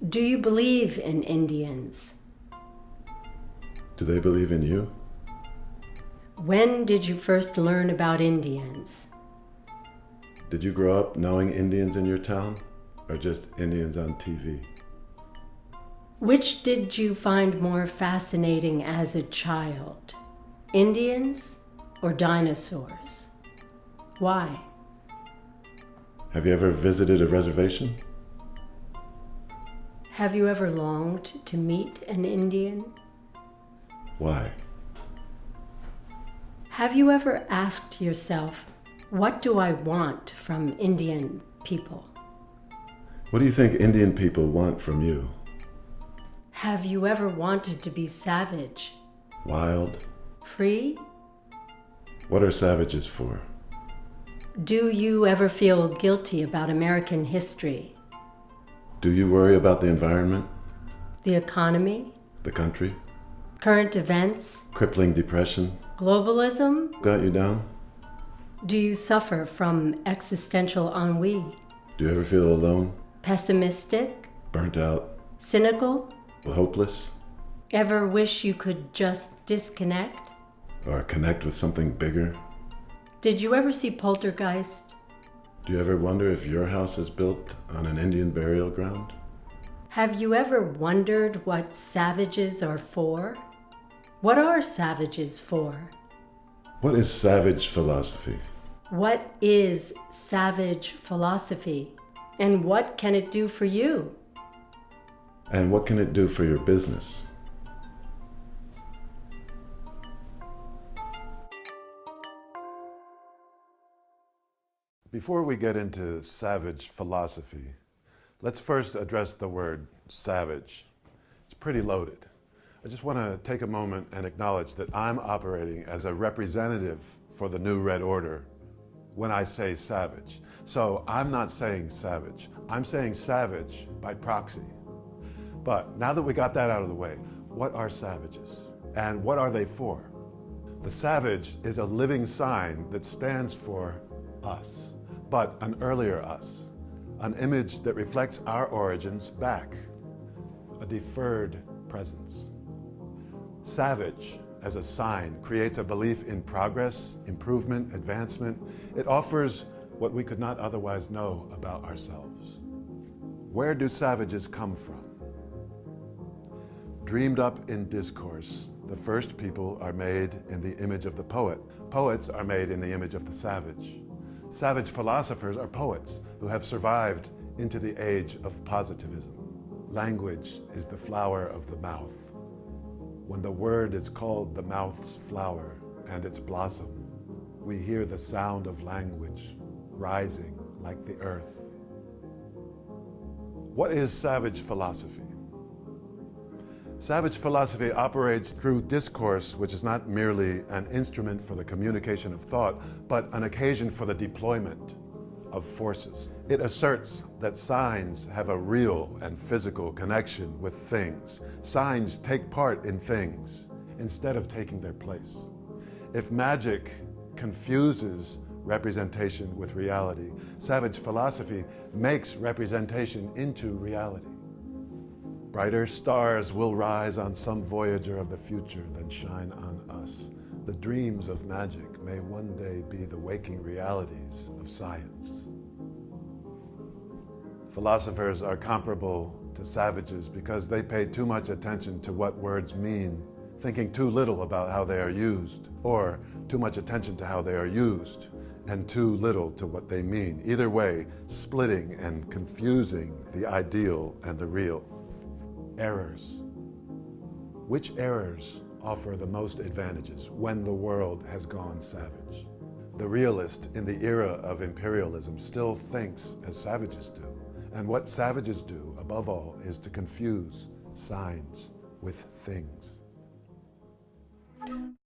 Do you believe in Indians? Do they believe in you? When did you first learn about Indians? Did you grow up knowing Indians in your town, or just Indians on TV? Which did you find more fascinating as a child? Indians or dinosaurs? Why? Have you ever visited a reservation? Have you ever longed to meet an Indian? Why? Have you ever asked yourself, what do I want from Indian people? What do you think Indian people want from you? Have you ever wanted to be savage? Wild? Free? What are savages for? Do you ever feel guilty about American history? Do you worry about the environment? The economy? The country? Current events? Crippling depression? Globalism? Got you down? Do you suffer from existential ennui? Do you ever feel alone? Pessimistic? Burnt out? Cynical? Hopeless? Ever wish you could just disconnect? Or connect with something bigger? Did you ever see Poltergeist? Do you ever wonder if your house is built on an Indian burial ground? Have you ever wondered what savages are for? What are savages for? What is savage philosophy? What is savage philosophy? And what can it do for you? And what can it do for your business? Before we get into savage philosophy, let's first address the word savage. It's pretty loaded. I just want to take a moment and acknowledge that I'm operating as a representative for the New Red Order when I say savage. So I'm not saying savage. I'm saying savage by proxy. But now that we got that out of the way, what are savages? And what are they for? The savage is a living sign that stands for us, but an earlier us, an image that reflects our origins back, a deferred presence. Savage, as a sign, creates a belief in progress, improvement, advancement. It offers what we could not otherwise know about ourselves. Where do savages come from? Dreamed up in discourse, the first people are made in the image of the poet. Poets are made in the image of the savage. Savage philosophers are poets who have survived into the age of positivism. Language is the flower of the mouth. When the word is called the mouth's flower and its blossom, we hear the sound of language rising like the earth. What is savage philosophy? Savage philosophy operates through discourse, which is not merely an instrument for the communication of thought, but an occasion for the deployment of forces. It asserts that signs have a real and physical connection with things. Signs take part in things instead of taking their place. If magic confuses representation with reality, savage philosophy makes representation into reality. Brighter stars will rise on some voyager of the future than shine on us. The dreams of magic may one day be the waking realities of science. Philosophers are comparable to savages because they pay too much attention to what words mean, thinking too little about how they are used, or too much attention to how they are used, and too little to what they mean. Either way, splitting and confusing the ideal and the real. Errors. Which errors offer the most advantages when the world has gone savage? The realist in the era of imperialism still thinks as savages do. And what savages do, above all, is to confuse signs with things.